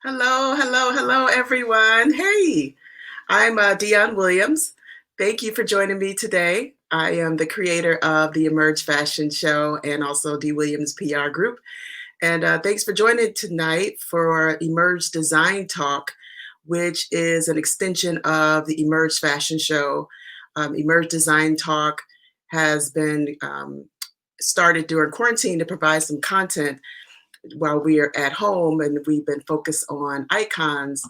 Hello, hello, hello, everyone. Hey, I'm Dion Williams. Thank you for joining me today. I am the creator of the Emerge Fashion Show and also the Williams PR Group. And thanks for joining tonight for Emerge Design Talk, which is an extension of the Emerge Fashion Show. Emerge Design Talk has been started during quarantine to provide some content while we are at home, and we've been focused on icons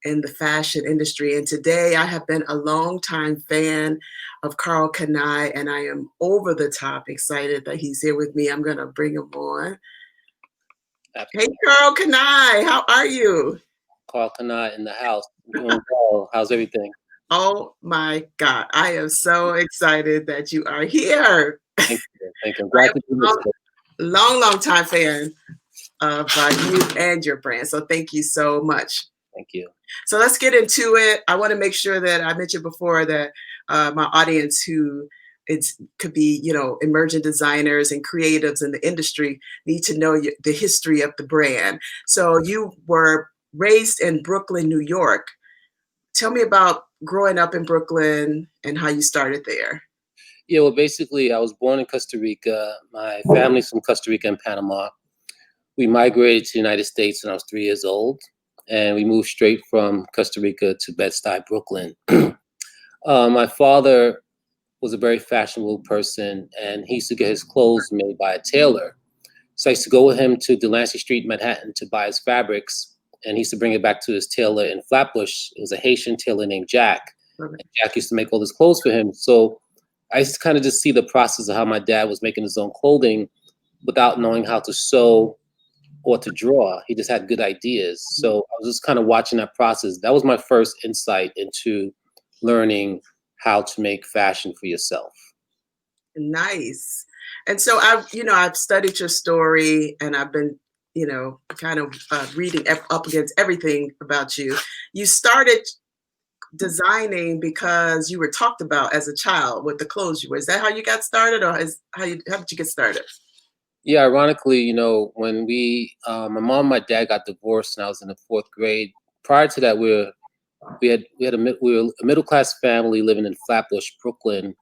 in the fashion industry. And today I have been a longtime fan of Karl Kani, and I am over the top excited that he's here with me. I'm going to bring him on. Absolutely. Hey, Karl Kani, how are you? Karl Kani in the house. Doing well. How's everything? Oh my God, I am so excited that you are here. Thank you. Thank you. I'm I glad am to be a here. long time fan of you and your brand. So thank you so much. Thank you. So let's get into it. I want to make sure that I mentioned before that my audience who could be, emerging designers and creatives in the industry need to know the history of the brand. So you were raised in Brooklyn, New York. Tell me about growing up in Brooklyn and how you started there. Yeah, well, basically, I was born in Costa Rica. My family's from Costa Rica and Panama. We migrated to the United States when I was 3 years old, and we moved straight from Costa Rica to Bed-Stuy, Brooklyn. My father was a very fashionable person, and he used to get his clothes made by a tailor. So I used to go with him to Delancey Street, Manhattan, to buy his fabrics, and he used to bring it back to his tailor in Flatbush. It was a Haitian tailor named Jack. And Jack used to make all his clothes for him. So I used to kind of just see the process of how my dad was making his own clothing without knowing how to sew or to draw. He just had good ideas. So I was just kind of watching that process. That was my first insight into learning how to make fashion for yourself. Nice. And so I've studied your story, and I've been, kind of reading up against everything about you. You started designing because you were talked about as a child with the clothes you wear. Is that how you got started, or how did you get started? Yeah, ironically, when my mom and my dad got divorced and I was in the fourth grade. Prior to that, we were a middle class family living in Flatbush, Brooklyn.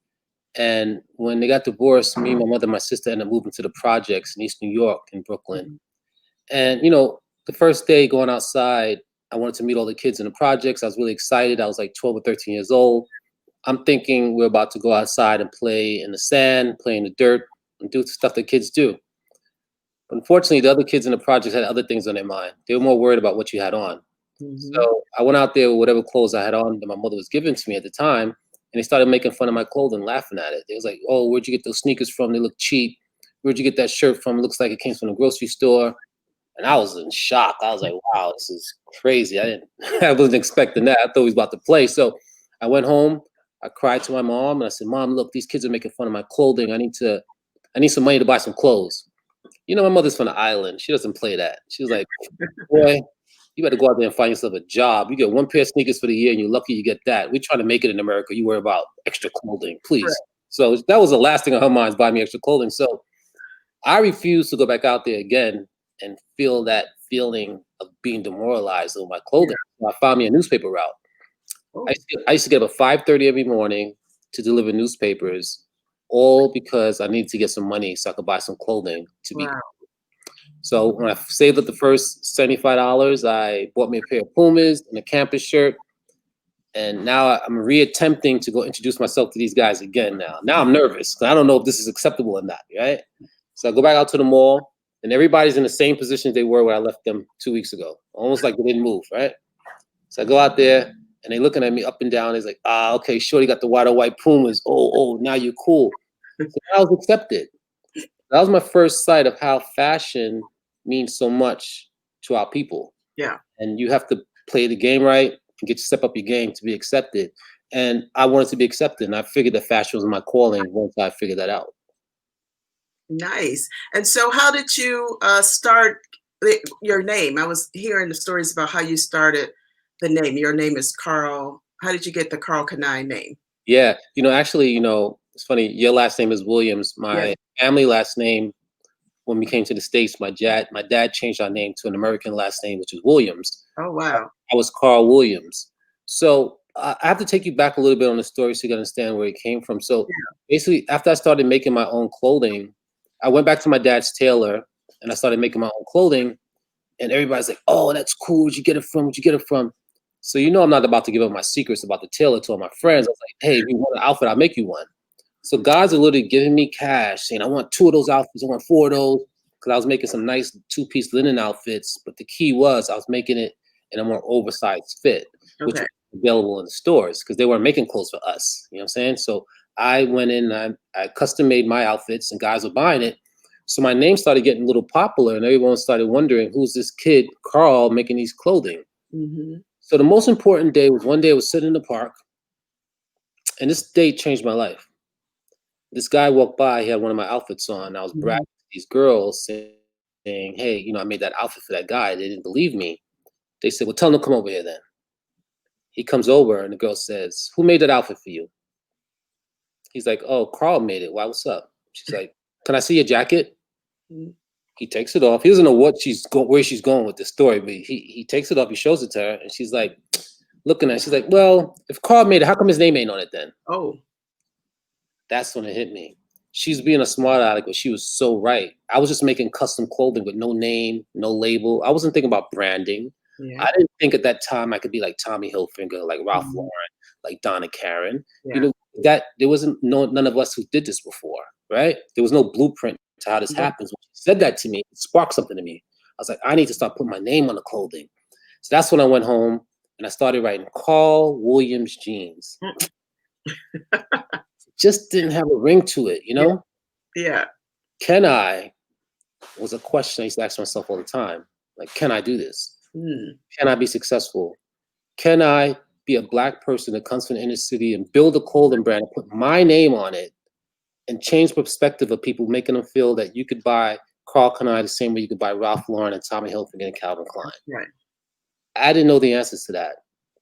And when they got divorced, me, my mother, and my sister ended up moving to the projects in East New York in Brooklyn. And the first day going outside, I wanted to meet all the kids in the projects. I was really excited. I was like 12 or 13 years old. I'm thinking we're about to go outside and play in the sand, play in the dirt, and do stuff that kids do. Unfortunately, the other kids in the project had other things on their mind. They were more worried about what you had on. So I went out there with whatever clothes I had on that my mother was giving to me at the time, and they started making fun of my clothing, laughing at it. They was like, "Oh, where'd you get those sneakers from? They look cheap. Where'd you get that shirt from? It looks like it came from the grocery store." And I was in shock. I was like, "Wow, this is crazy. I wasn't expecting that. I thought he was about to play." So I went home. I cried to my mom, and I said, "Mom, look, these kids are making fun of my clothing. I need some money to buy some clothes." My mother's from the island. She doesn't play that. She was like, "Boy, you better go out there and find yourself a job. You get one pair of sneakers for the year and you're lucky you get that. We're trying to make it in America. You worry about extra clothing, please." Right. So that was the last thing on her mind, is buy me extra clothing. So I refused to go back out there again and feel that feeling of being demoralized over my clothing. So I found me a newspaper route. I used to get up at 5:30 every morning to deliver newspapers, all because I needed to get some money so I could buy some clothing to be. Wow. So when I saved up the first $75, I bought me a pair of Pumas and a campus shirt. And now I'm reattempting to go introduce myself to these guys again Now I'm nervous because I don't know if this is acceptable or not, right? So I go back out to the mall, and everybody's in the same position they were when I left them 2 weeks ago, almost like they didn't move, right? So I go out there, and they looking at me up and down. It's like, okay, sure, you got the white Pumas. Oh, now you're cool. So I was accepted. That was my first sight of how fashion means so much to our people. Yeah. And you have to play the game right and step up your game to be accepted. And I wanted to be accepted, and I figured that fashion was my calling once I figured that out. Nice. And so how did you start your name? I was hearing the stories about how you started the name. Your name is Karl. How did you get the Karl Kani name? Yeah, actually, it's funny. Your last name is Williams. My family last name when we came to the States, my dad changed our name to an American last name, which is Williams. Oh, wow. I was Carl Williams. So I have to take you back a little bit on the story so you can understand where it came from. So basically, after I started making my own clothing, I went back to my dad's tailor and I started making my own clothing. And everybody's like, "Oh, that's cool. Where'd you get it from? Where'd you get it from?" So I'm not about to give up my secrets about the tailor to all my friends. I was like, "Hey, if you want an outfit, I'll make you one." So guys are literally giving me cash, saying, "I want 2 of those outfits. I want 4 of those." Because I was making some nice 2-piece linen outfits, but the key was I was making it in a more oversized fit, which Okay. was available in the stores because they weren't making clothes for us. You know what I'm saying? So I went in and I custom made my outfits, and guys were buying it. So my name started getting a little popular, and everyone started wondering, who's this kid, Carl, making these clothing? Hmm. So the most important day was one day I was sitting in the park, and this day changed my life. This guy walked by, he had one of my outfits on. I was bragging Hmm. to these girls saying, "Hey, I made that outfit for that guy." They didn't believe me. They said, "Well, tell him to come over here then." He comes over, and the girl says, "Who made that outfit for you?" He's like, "Oh, Carl made it. Why, what's up?" She's like, "Can I see your jacket?" He takes it off. He doesn't know where she's going with this story, but he takes it off. He shows it to her, and she's like, looking at it. She's like, "Well, if Carl made it, how come his name ain't on it then?" Oh, That's when it hit me. She's being a smart aleck, but she was so right. I was just making custom clothing with no name, no label. I wasn't thinking about branding. yeah. I didn't think at that time I could be like Tommy Hilfiger, like Ralph Mhm. Lauren, like Donna Karen. You Yeah. know, that there wasn't none of us who did this before, right? There was no blueprint to how this Yeah. happens. When she said that to me, it sparked something to me. I was like, I need to start putting my name on the clothing. So that's when I went home and I started writing Carl Williams jeans. Mm. Just didn't have a ring to it, you Yeah. know? Yeah. Can I was a question I used to ask myself all the time. Like, can I do this? Mm. Can I be successful? Can I be a black person that comes from the inner city and build a clothing brand and put my name on it and change perspective of people, making them feel that you could buy Karl Kani the same way you could buy Ralph Lauren and Tommy Hilfiger and Calvin Klein? Right. I didn't know the answers to that.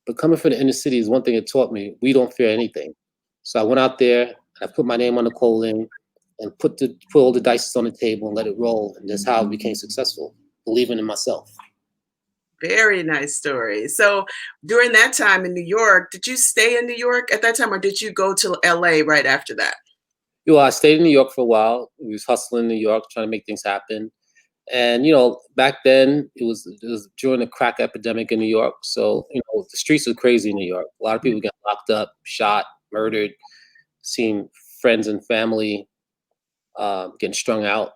But coming from the inner city is one thing it taught me. We don't fear anything. So I went out there and I put my name on the clothing and put all the dice on the table and let it roll. And that's how I became successful, believing in myself. Very nice story. So during that time in New York, did you stay in New York at that time, or did you go to LA right after that? I stayed in New York for a while. We was hustling in New York, trying to make things happen. And back then it was during the crack epidemic in New York. So the streets were crazy in New York. A lot of people got locked up, shot, murdered. Seen friends and family getting strung out,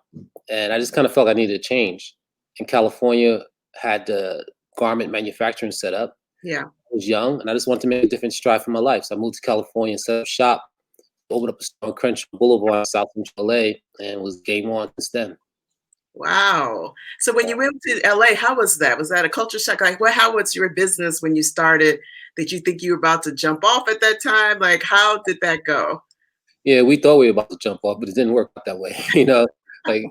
and I just kind of felt I needed a change. In California, had the garment manufacturing set up. Yeah. I was young, and I just wanted to make a different stride for my life. So I moved to California and set up shop, opened up a store on Crenshaw Boulevard in South Central LA, and was game on since then. Wow. So when you went to LA, how was that? Was that a culture shock? Like, how was your business when you started? Did you think you were about to jump off at that time? Like, how did that go? Yeah, we thought we were about to jump off, but it didn't work out that way. Like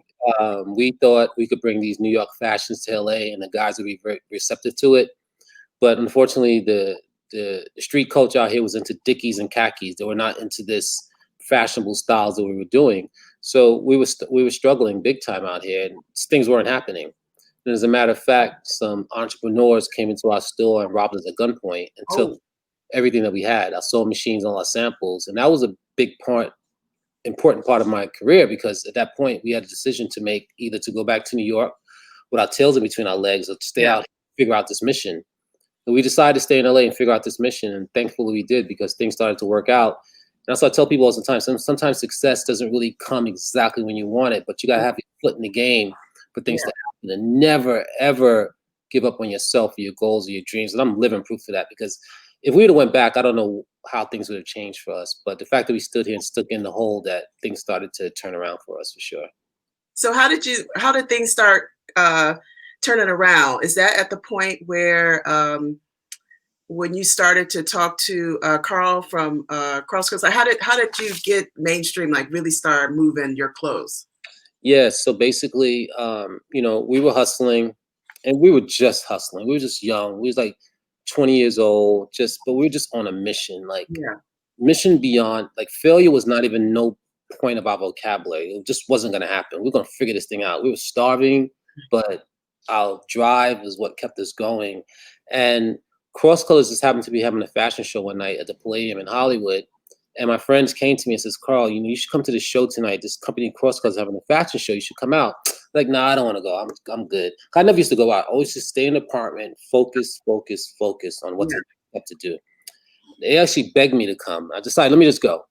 we thought we could bring these New York fashions to LA, and the guys would be very receptive to it. But unfortunately, the street culture out here was into Dickies and khakis. They were not into this fashionable styles that we were doing. So we were struggling big time out here, and things weren't happening. And as a matter of fact, some entrepreneurs came into our store and robbed us at gunpoint and took Oh, everything that we had, our sewing machines, all our samples, and that was a big important part of my career because at that point we had a decision to make, either to go back to New York with our tails in between our legs or to stay yeah. out, figure out this mission. And we decided to stay in LA and figure out this mission, and thankfully we did because things started to work out. And that's what I tell people all the time. Sometimes success doesn't really come exactly when you want it, but you gotta have your foot in the game for things Yeah. to happen, and never ever give up on yourself or your goals or your dreams. And I'm living proof of that because if we would have went back, I don't know how things would have changed for us. But the fact that we stood here and stuck in the hole, that things started to turn around for us for sure. So how did things start turning around? Is that at the point where when you started to talk to Carl from Crosscoast, like how did you get mainstream, like really start moving your clothes? Yeah, so basically, we were hustling, and we were just hustling. We were just young. We was like 20 years old, but we were just on a mission, like Yeah. mission beyond. Like failure was not even no point of our vocabulary. It just wasn't going to happen. We are going to figure this thing out. We were starving, but our drive is what kept us going. And Cross Colors just happened to be having a fashion show one night at the Palladium in Hollywood. And my friends came to me and says, Carl, you should come to the show tonight. This company Cross Colors is having a fashion show. You should come out. Like, nah, I don't want to go. I'm good. I never used to go out. I always just stay in the apartment, focus on what to do. They actually begged me to come. I decided, let me just go.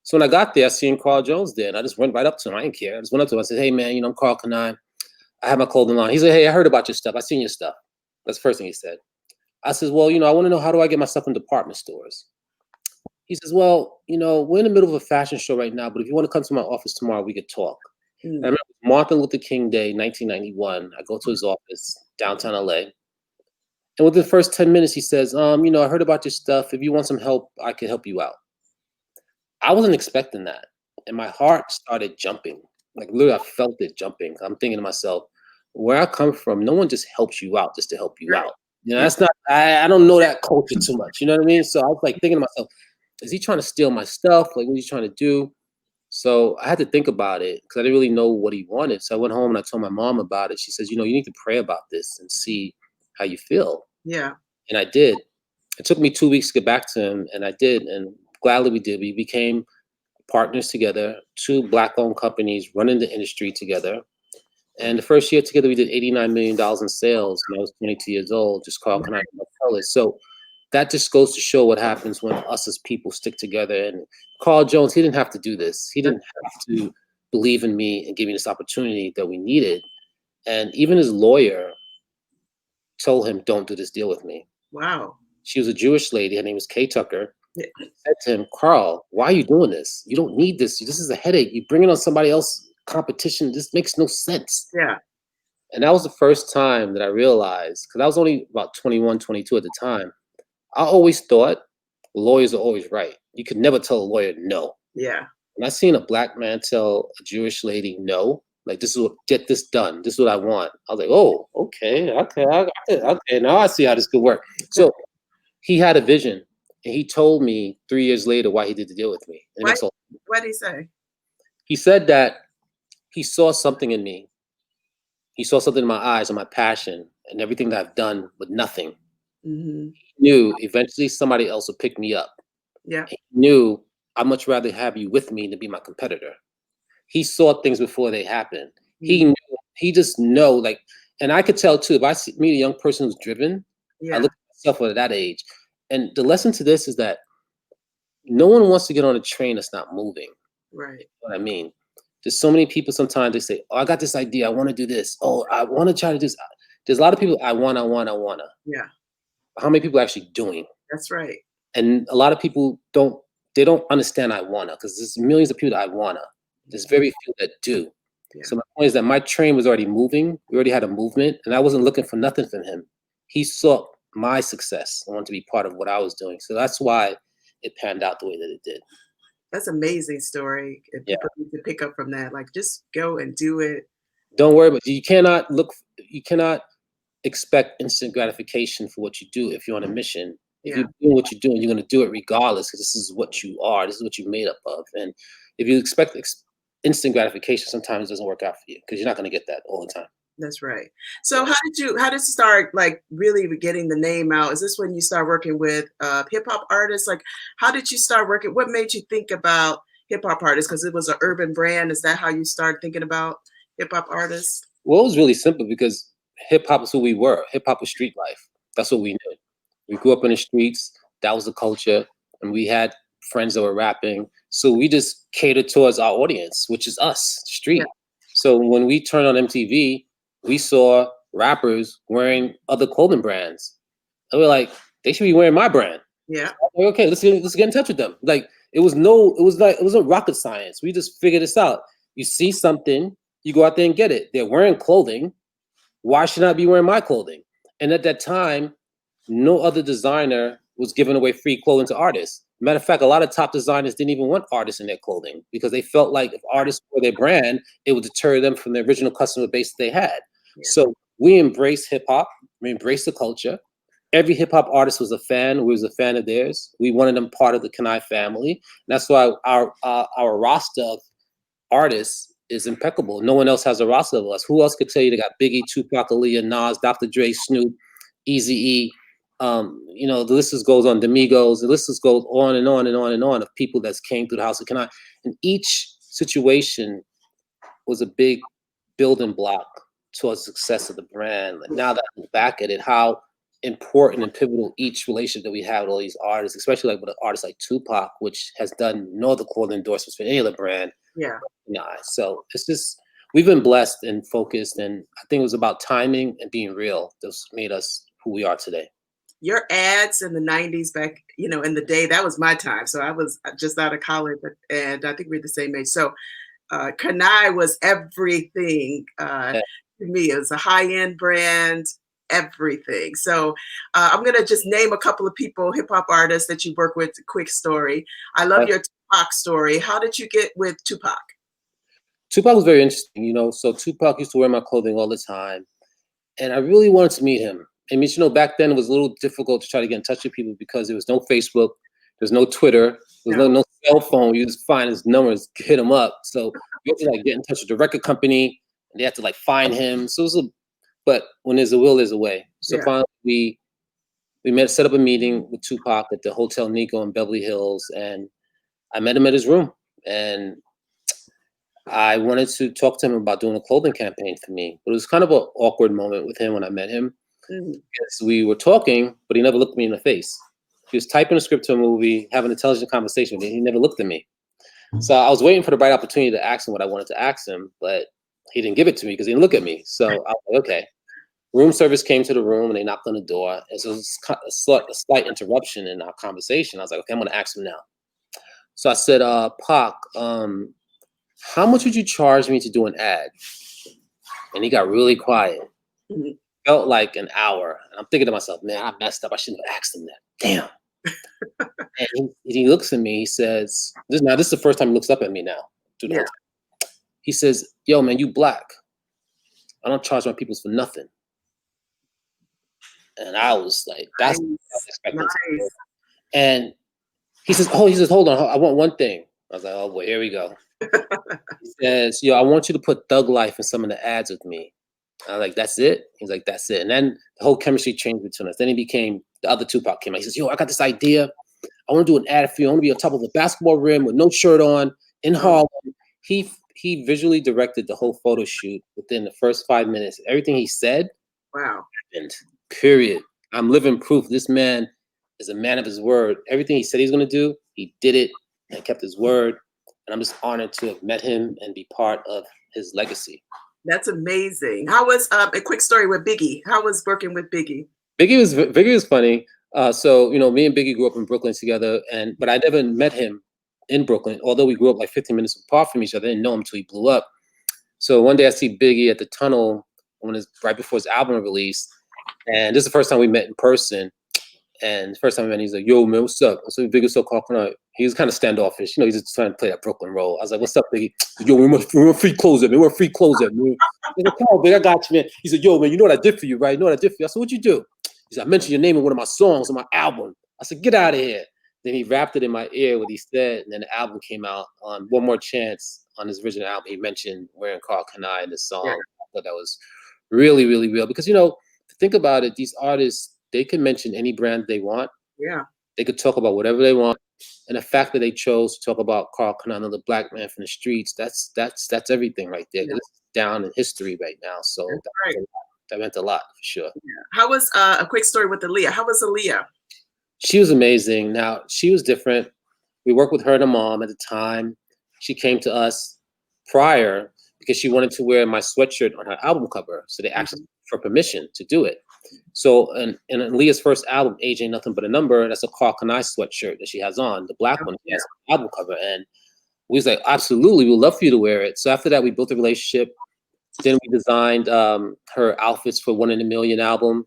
So when I got there, I seen Carl Jones there, and I just went right up to him. I didn't care. I just went up to him. I said, hey, man, I'm Karl Kani. I have my clothing line. He said, hey, I heard about your stuff. I seen your stuff. That's the first thing he said. I said, well, I want to know, how do I get my stuff in department stores? He says, well, we're in the middle of a fashion show right now, but if you want to come to my office tomorrow, we could talk. I remember Martin Luther King Day, 1991. I go to his office, downtown LA. And within the first 10 minutes, he says, I heard about your stuff. If you want some help, I can help you out. I wasn't expecting that. And my heart started jumping. Like, literally, I felt it jumping. I'm thinking to myself, where I come from, no one just helps you out just to help you out. That's not, I don't know that culture too much. You know what I mean? So I was like thinking to myself, is he trying to steal my stuff? Like, what is he trying to do? So I had to think about it because I didn't really know what he wanted. So I went home and I told my mom about it. She says, you need to pray about this and see how you feel. Yeah. And I did. It took me 2 weeks to get back to him, and I did. And gladly we did. We became partners together, 2 Black-owned companies running the industry together. And the first year together, we did $89 million in sales. And I was 22 years old, just Karl Kani. So that just goes to show what happens when us as people stick together. And Carl Jones, he didn't have to do this. He didn't have to believe in me and give me this opportunity that we needed. And even his lawyer told him, don't do this deal with me. Wow. She was a Jewish lady. Her name was Kay Tucker. Said to him, Carl, why are you doing this? You don't need this. This is a headache. You bring it on somebody else competition. This makes no sense. Yeah. And that was the first time that I realized, because I was only about 21, 22 at the time. I always thought lawyers are always right. You could never tell a lawyer no. Yeah. When I seen a Black man tell a Jewish lady no, like, this is what, get this done. This is what I want. I was like, oh, okay. Now I see how this could work. So he had a vision. And he told me 3 years later why he did the deal with me. What did he say? He said that he saw something in me. He saw something in my eyes and my passion and everything that I've done with nothing. Mm-hmm. He knew eventually somebody else would pick me up. Yeah. He knew I'd much rather have you with me than be my competitor. He saw things before they happened. Mm-hmm. He knew, he just know, like, and I could tell too, if I meet a young person who's driven, I look at myself at that age. And the lesson to this is that no one wants to get on a train that's not moving. Right. You know what I mean? There's so many people sometimes they say, oh, I got this idea. I want to do this. Oh, I want to try to do this. There's a lot of people, I wanna. Yeah. How many people are actually doing? That's right. And a lot of people don't understand I wanna, because there's millions of people that I wanna. There's very few that do. Yeah. So my point is that my train was already moving. We already had a movement, and I wasn't looking for nothing from him. He saw my success. I wanted to be part of what I was doing. So that's why it panned out the way that it did. That's an amazing story. If people need to pick up from that, like, just go and do it. Don't worry about it. You cannot expect instant gratification for what you do if you're on a mission. If you're doing what you're doing, you're going to do it regardless, because this is what you are. This is what you're made up of. And if you expect instant gratification, sometimes it doesn't work out for you, because you're not going to get that all the time. That's right. So how did you start, like, really getting the name out? Is this when you start working with hip hop artists? Like, how did you start working? What made you think about hip hop artists? Because it was an urban brand. Is that how you started thinking about hip hop artists? Well, it was really simple, because hip hop is who we were. Hip hop was street life. That's what we knew. We grew up in the streets. That was the culture. And we had friends that were rapping. So we just catered towards our audience, which is us, street. Yeah. So when we turned on MTV, we saw rappers wearing other clothing brands. And we're like, they should be wearing my brand. Yeah. Like, okay, let's get in touch with them. Like, it wasn't rocket science. We just figured this out. You see something, you go out there and get it. They're wearing clothing. Why should I be wearing my clothing? And at that time, no other designer was giving away free clothing to artists. Matter of fact, a lot of top designers didn't even want artists in their clothing, because they felt like if artists wore their brand, it would deter them from the original customer base that they had. Yeah. So we embraced hip hop. We embraced the culture. Every hip hop artist was a fan. We was a fan of theirs. We wanted them part of the Kani family. And that's why our roster of artists is impeccable. No one else has a roster of us. Who else could tell you they got Biggie, Tupac, Aaliyah, Nas, Dr. Dre, Snoop, Eazy-E. You know, the list just goes on, the Migos, the list just goes on and on and on and on of people that's came through the House of Kani. And each situation was a big building block towards the success of the brand. Like now that I look back at it, how important and pivotal each relationship that we have with all these artists, especially like with an artist like Tupac, which has done no other clothing endorsements for any other brand. Yeah. So it's just, we've been blessed and focused, and I think it was about timing and being real that's made us who we are today. Your ads in the 90s back, you know, in the day, that was my time. So I was just out of college, and I think we're the same age. So Kani was everything to me. It was a high-end brand, everything. So I'm going to just name a couple of people, hip-hop artists that you work with. Quick story. I love your Tupac story. How did you get with Tupac? Tupac was very interesting, you know. So Tupac used to wear my clothing all the time, and I really wanted to meet him. I mean, you know, back then it was a little difficult to try to get in touch with people because there was no Facebook, there's no Twitter, there's no cell phone. You just find his numbers, hit him up. So you have to like get in touch with the record company, and they have to like find him. So it was but when there's a will, there's a way. So finally we set up a meeting with Tupac at the Hotel Nico in Beverly Hills, and I met him at his room, and I wanted to talk to him about doing a clothing campaign for me. But it was kind of an awkward moment with him when I met him. Because we were talking, but he never looked me in the face. He was typing a script to a movie, having an intelligent conversation with me. He never looked at me. So I was waiting for the right opportunity to ask him what I wanted to ask him, but he didn't give it to me because he didn't look at me. So I was like, okay. Room service came to the room and they knocked on the door. And so it was a slight interruption in our conversation. I was like, okay, I'm going to ask him now. So I said, Pac, how much would you charge me to do an ad? And he got really quiet. Felt like an hour. And I'm thinking to myself, man, I messed up. I shouldn't have asked him that. Damn. And he looks at me. He says, this is the first time he looks up at me now. He says, yo, man, you black. I don't charge my peoples for nothing. And I was like, that's what I was expecting. And he says, hold on. I want one thing. I was like, oh, boy, here we go. He says, yo, I want you to put Thug Life in some of the ads with me. I was like, that's it? He's like, that's it. And then the whole chemistry changed between us. Then he became, the other Tupac came out. He says, yo, I got this idea. I want to do an ad for you. I want to be on top of a basketball rim with no shirt on in Harlem. He visually directed the whole photo shoot within the first 5 minutes. Everything he said happened, period. I'm living proof this man is a man of his word. Everything he said he's going to do, he did it and kept his word. And I'm just honored to have met him and be part of his legacy. That's amazing. How was a quick story with Biggie? How was working with Biggie? Biggie was funny. So, you know, me and Biggie grew up in Brooklyn together, but I never met him in Brooklyn. Although we grew up like 15 minutes apart from each other, I didn't know him until he blew up. So one day I see Biggie at the Tunnel right before his album release, and this is the first time we met in person. And the first time we met, he's like, yo, man, what's up? I said, Biggie, so Karl Kani. He was kind of standoffish. You know, he's just trying to play that Brooklyn role. I was like, what's up, Biggie? Yo, we want free clothes, man. We want free clothes, man. He's like, come on, Big, I got you, man. He said, yo, man, you know what I did for you, right? You know what I did for you? I said, what'd you do? He said, I mentioned your name in one of my songs on my album. I said, get out of here. Then he rapped it in my ear, what he said, and then the album came out on One More Chance. On his original album, he mentioned wearing Karl Kani in the song. I thought that was really, really real. Because, you know, to think about it, these artists, they can mention any brand they want. They could talk about whatever they want. And the fact that they chose to talk about Karl Kani, another black man from the streets, that's everything right there. It's down in history right now. So that meant a lot for sure. How was a quick story with Aaliyah? How was Aaliyah? She was amazing. Now, she was different. We worked with her and her mom at the time. She came to us prior because she wanted to wear my sweatshirt on her album cover. So they asked us for permission to do it. So in Aaliyah's first album, Age Ain't Nothing But a Number, that's a Karl Kani sweatshirt that she has on, the black one, she has on the album cover. And we was like, absolutely, we'd love for you to wear it. So after that, we built a relationship. Then we designed her outfits for One in a Million album.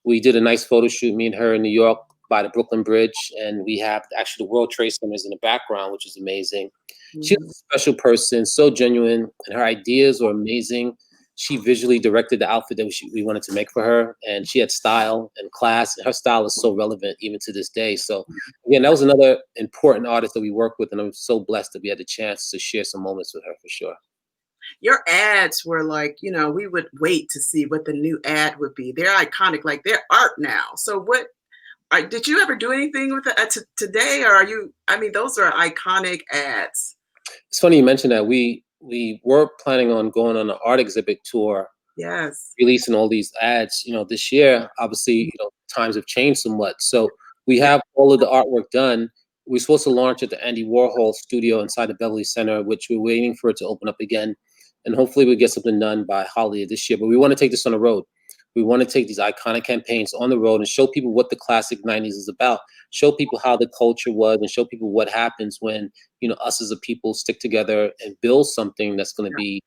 We did a nice photo shoot, me and her in New York by the Brooklyn Bridge. And we have actually the World Trade Centers in the background, which is amazing. She's a special person, so genuine, and her ideas were amazing. she visually directed the outfit that we wanted to make for her, and she had style and class. And her style is so relevant even to this day. So again, that was another important artist that we worked with, and I'm so blessed that we had the chance to share some moments with her for sure. Your ads were like, we would wait to see what the new ad would be. They're iconic, like they're art now. So did you ever do anything with it today, or are you? I mean, those are iconic ads. It's funny you mentioned that. We were planning on going on an art exhibit tour, Yes. releasing all these ads, this year. Obviously, times have changed somewhat. So we have all of the artwork done. We're supposed to launch at the Andy Warhol studio inside the Beverly Center, which we're waiting for it to open up again. And hopefully we'll get something done by holiday this year. But we want to take this on the road. We want to take these iconic campaigns on the road and show people what the classic 90s is about. Show people how the culture was, and show people what happens when, us as a people stick together and build something that's going to be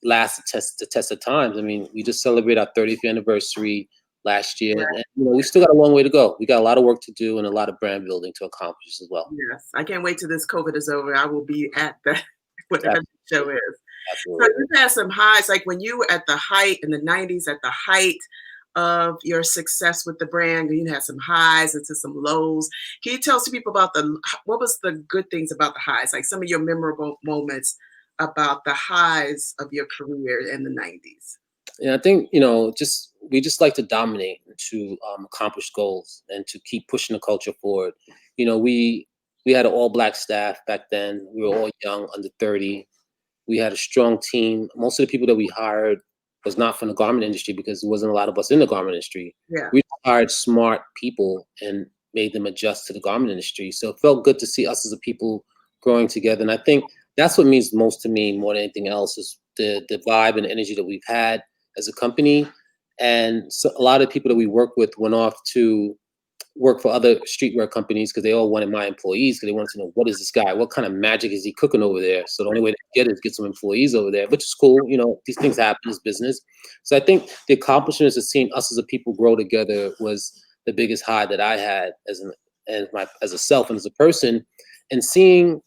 last the test of times. I mean, we just celebrated our 30th anniversary last year, and we still got a long way to go. We got a lot of work to do and a lot of brand building to accomplish as well. Yes, I can't wait till this COVID is over. I will be at the whatever the show is. Absolutely. So you've had some highs, like when you were at the height in the '90s, at the height of your success with the brand. You had some highs and some lows. Can you tell some people about what was the good things about the highs, like some of your memorable moments about the highs of your career in the '90s? Yeah, I think we just like to dominate, to accomplish goals, and to keep pushing the culture forward. We had an all black staff back then. We were all young, under 30. We had a strong team. Most of the people that we hired was not from the garment industry because there wasn't a lot of us in the garment industry. Yeah. We hired smart people and made them adjust to the garment industry. So it felt good to see us as a people growing together. And I think that's what means most to me more than anything else, is the vibe and energy that we've had as a company. And so a lot of people that we work with went off to work for other streetwear companies because they all wanted my employees, because they wanted to know, what is this guy? What kind of magic is he cooking over there? So the only way to get it is get some employees over there, which is cool. These things happen as business. So I think the accomplishments of seeing us as a people grow together was the biggest high that I had as a self and as a person, and seeing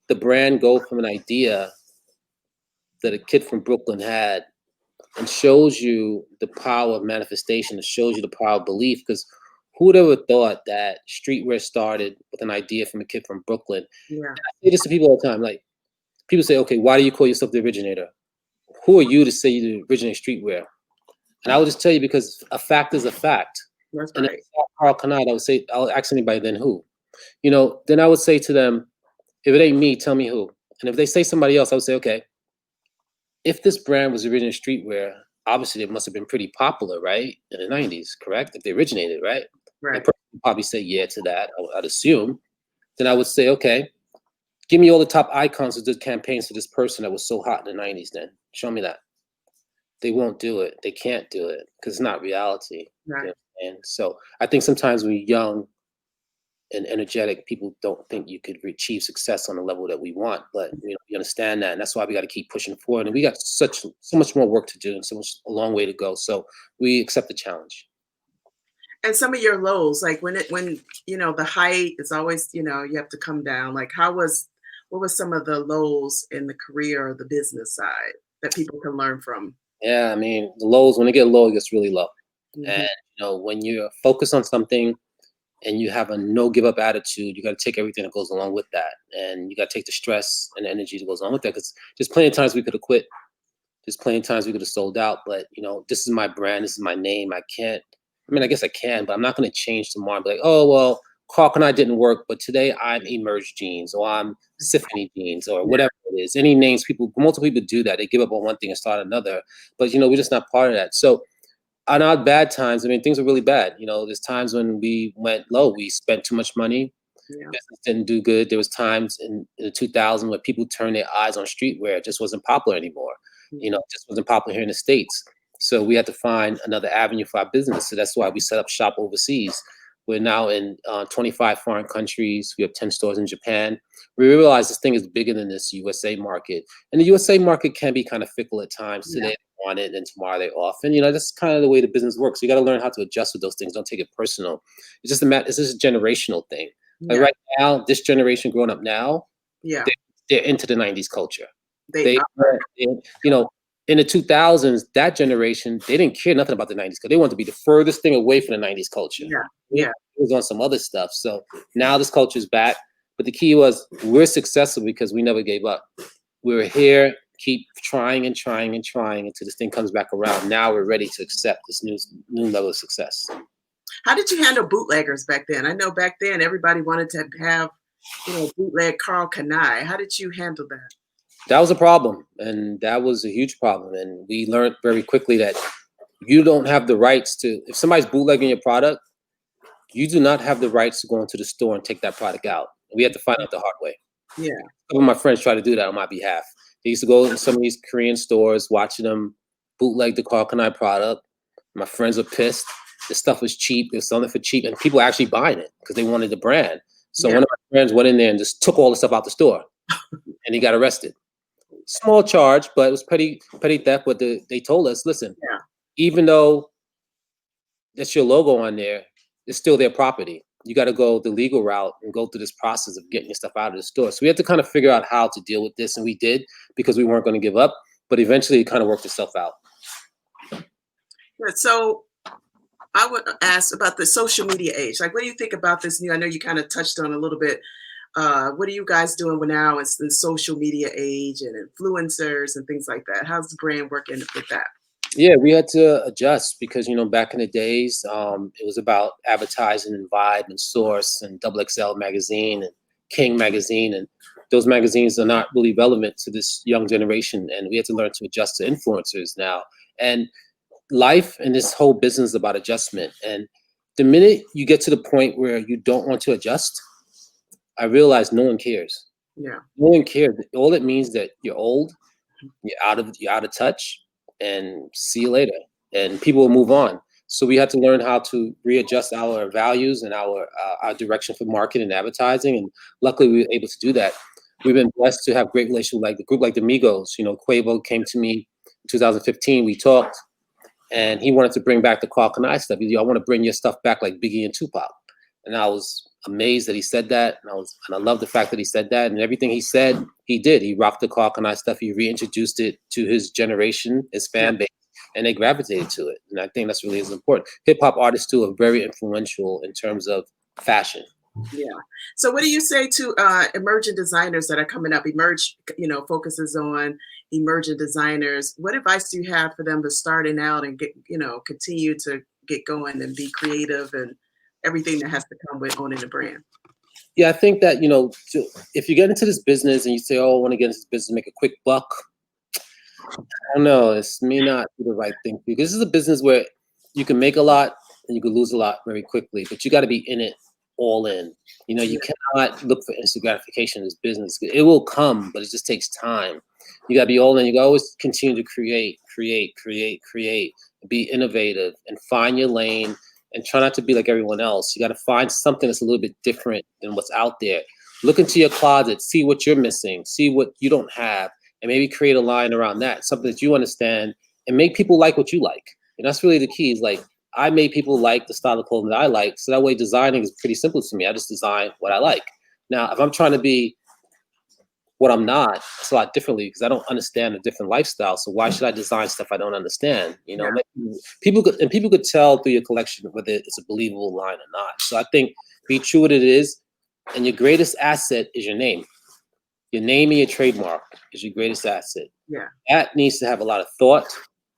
the brand go from an idea that a kid from Brooklyn had, and shows you the power of manifestation. It shows you the power of belief, because who would ever thought that streetwear started with an idea from a kid from Brooklyn? Yeah. And I say this to people all the time. Like, people say, okay, why do you call yourself the originator? Who are you to say you originate streetwear? And I would just tell you, because a fact is a fact. That's And right. if I saw Karl Kani, I'll ask anybody, then who? Then I would say to them, if it ain't me, tell me who. And if they say somebody else, I would say, okay, if this brand was original streetwear, obviously they must have been pretty popular, right? In the 90s, correct? If they originated, right? Right. And would probably say yeah to that, I'd assume. Then I would say, okay, give me all the top icons of the campaigns for this person that was so hot in the 90s then. Show me that. They won't do it. They can't do it because it's not reality. Right. And so I think sometimes when you're young and energetic, people don't think you could achieve success on the level that we want. But we understand that, and that's why we got to keep pushing forward. And we got so much more work to do, and a long way to go. So we accept the challenge. And some of your lows, like when the height is always, you have to come down. Like what was some of the lows in the career or the business side that people can learn from? Yeah, I mean, the lows, when it gets low, it gets really low. Mhm. And when you're focused on something and you have a no give up attitude, you got to take everything that goes along with that, and you got to take the stress and the energy that goes along with that. Because there's plenty of times we could have quit. There's plenty of times we could have sold out. But this is my brand. This is my name. I can't. I mean, I guess I can, but I'm not going to change tomorrow and be like, oh well, Karl Kani didn't work, but today I'm Emerge Jeans, or I'm Symphony Jeans, or whatever it is. Any names, multiple people do that. They give up on one thing and start another. But we're just not part of that. So on our bad times, I mean, things are really bad. There's times when we went low. We spent too much money. Yeah. Business didn't do good. There was times in the 2000s when people turned their eyes on streetwear. It just wasn't popular anymore. It just wasn't popular here in the States. So we had to find another avenue for our business. So that's why we set up shop overseas. We're now in 25 foreign countries. We have 10 stores in Japan. We realize this thing is bigger than this USA market. And the USA market can be kind of fickle at times. Today they want it, and tomorrow they're off. And that's kind of the way the business works. So you got to learn how to adjust with those things. Don't take it personal. It's just it's just a generational thing. Like right now, this generation growing up now, they're into the 90s culture. They In the 2000s, that generation, they didn't care nothing about the 90s because they wanted to be the furthest thing away from the 90s culture. Yeah, It yeah. was on some other stuff. So now this culture is back. But the key was we're successful because we never gave up. We were here, keep trying and trying and trying until this thing comes back around. Now we're ready to accept this new level of success. How did you handle bootleggers back then? I know back then everybody wanted to have, bootleg Karl Kani. How did you handle that? That was a problem, and that was a huge problem. And we learned very quickly that you don't have the rights to, if somebody's bootlegging your product, you do not have the rights to go into the store and take that product out. We had to find out the hard way. Yeah, Some of my friends try to do that on my behalf. They used to go in some of these Korean stores, watching them bootleg the Karl Kani product. My friends were pissed. The stuff was cheap. They were selling it for cheap, and people were actually buying it because they wanted the brand. So yeah, one of my friends went in there and just took all the stuff out the store, and he got arrested. Small charge, but it was petty theft. But they told us, listen, yeah. even though that's your logo on there, it's still their property. You got to go the legal route and go through this process of getting your stuff out of the store. So we had to kind of figure out how to deal with this, and we did because we weren't going to give up. But eventually, it kind of worked itself out. Good. So I would ask about the social media age. Like, what do you think about this new? I know you kind of touched on a little bit. What are you guys doing now? It's the social media age and influencers and things like that. How's the brand working with that? Yeah, we had to adjust because back in the days, it was about advertising and Vibe and Source and Double XL magazine and King magazine, and those magazines are not really relevant to this young generation, and we had to learn to adjust to influencers now. And life and this whole business is about adjustment. And the minute you get to the point where you don't want to adjust, I realize no one cares. Yeah, No one cares. All it means that you're old, you're out of touch, and see you later. And people will move on. So we had to learn how to readjust our values and our direction for marketing and advertising. And luckily, we were able to do that. We've been blessed to have great relations like the group like the Migos. Quavo came to me in 2015. We talked, and he wanted to bring back the Karl Kani stuff. He said, I want to bring your stuff back like Biggie and Tupac. And I was amazed that he said that. And I love the fact that he said that. And everything he said, he did. He rocked the Karl Kani stuff. He reintroduced it to his generation, his yeah, fan base, and they gravitated to it. And I think that's really is important. Hip hop artists too are very influential in terms of fashion. yeah. So, what do you say to emerging designers that are coming up? Emerge, focuses on emerging designers. What advice do you have for them to starting out and get, continue to get going and be creative and everything that has to come with owning a brand? Yeah, I think that, if you get into this business and you say, oh, I want to get into this business, make a quick buck, I don't know, this may not be the right thing because this is a business where you can make a lot and you can lose a lot very quickly, but you got to be in it all in. You cannot look for instant gratification in this business. It will come, but it just takes time. You got to be all in. You got to always continue to create, be innovative and find your lane and try not to be like everyone else. You got to find something that's a little bit different than what's out there. Look into your closet, see what you're missing, see what you don't have, and maybe create a line around that, something that you understand, and make people like what you like. And that's really the key. Is like I made people like the style of clothing that I like, so that way designing is pretty simple to me. I just design what I like. Now, if I'm trying to be what I'm not, it's a lot differently because I don't understand a different lifestyle. So why should I design stuff I don't understand? Yeah, People could tell through your collection whether it's a believable line or not. So I think be true what it is, and your greatest asset is your name. Your name and your trademark is your greatest asset. yeah. That needs to have a lot of thought,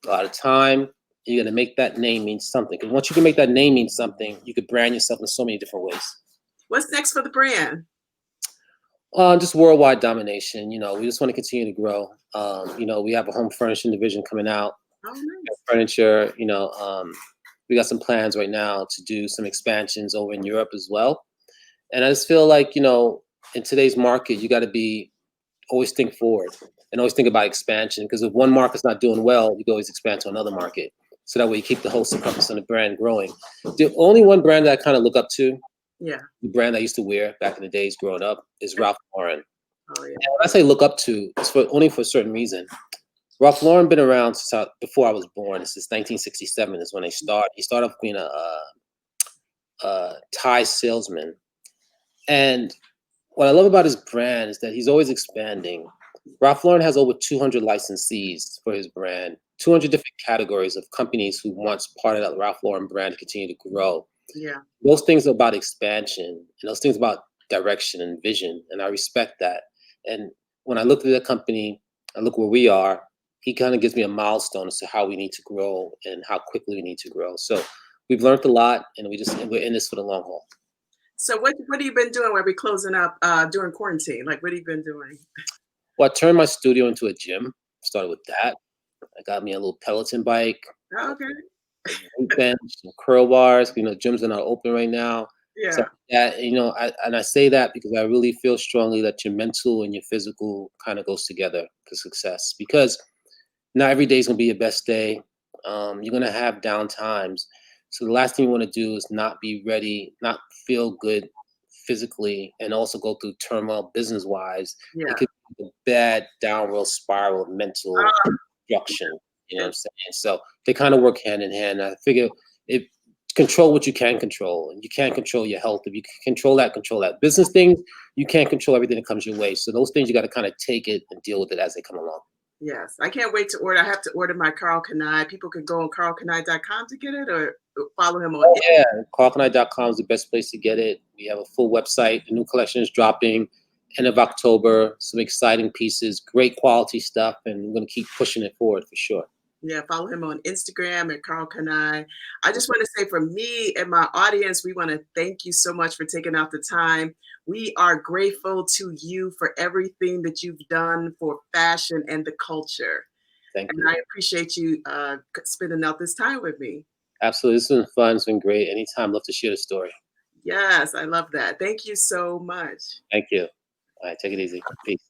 a lot of time. You got to make that name mean something. Because once you can make that name mean something, you could brand yourself in so many different ways. What's next for the brand? Just worldwide domination. We just want to continue to grow. We have a home furnishing division coming out. Oh, nice. Furniture. We got some plans right now to do some expansions over in Europe as well. And I just feel like in today's market, you got to be always think forward and always think about expansion. Because if one market's not doing well, you can always expand to another market. So that way you keep the whole circumference of the brand growing. The only one brand that I kind of look up to, Yeah. the brand I used to wear back in the days growing up, is Ralph Lauren. Oh, yeah. And when I say look up to, it's only for a certain reason. Ralph Lauren been around since before I was born. Since 1967 is when they started. He started off being a tie salesman. And what I love about his brand is that he's always expanding. Ralph Lauren has over 200 licensees for his brand, 200 different categories of companies who wants part of that Ralph Lauren brand to continue to grow. Yeah. Those things are about expansion, and those things about direction and vision, and I respect that. And when I look at the company, I look where we are. He kind of gives me a milestone as to how we need to grow and how quickly we need to grow. So we've learned a lot, and we're in this for the long haul. So what have you been doing while we're closing up during quarantine? Like, what have you been doing? Well, I turned my studio into a gym. Started with that. I got me a little Peloton bike, Oh, okay. a weight bench, some curl bars. Gyms are not open right now. So Yeah. that I say that because I really feel strongly that your mental and your physical kind of goes together for success. Because not every day is gonna be your best day. You're gonna have down times. So the last thing you want to do is not be ready, not feel good physically, and also go through turmoil business wise. It Yeah. could be a bad downward spiral of mental Uh, destruction. You know what and I'm saying? So they kind of work hand in hand. I figure if control what you can control, and you can't control your health. If you can control that, control that. Business things, you can't control everything that comes your way. So those things you got to kind of take it and deal with it as they come along. yes, I can't wait to order. I have to order my Karl Kani. People can go on karlkani.com to get it or follow him on. Oh yeah, karlkani.com is the best place to get it. We have a full website. The new collection is dropping end of October. Some exciting pieces, great quality stuff, and we're gonna keep pushing it forward for sure. Yeah, follow him on Instagram at Karl Kani. I just want to say from me and my audience, we want to thank you so much for taking out the time. We are grateful to you for everything that you've done for fashion and the culture. Thank And you. I appreciate you spending out this time with me. Absolutely, this has been fun. It's been great. Anytime, love to share the story. Yes, I love that. Thank you so much. Thank you. All right, take it easy. Peace.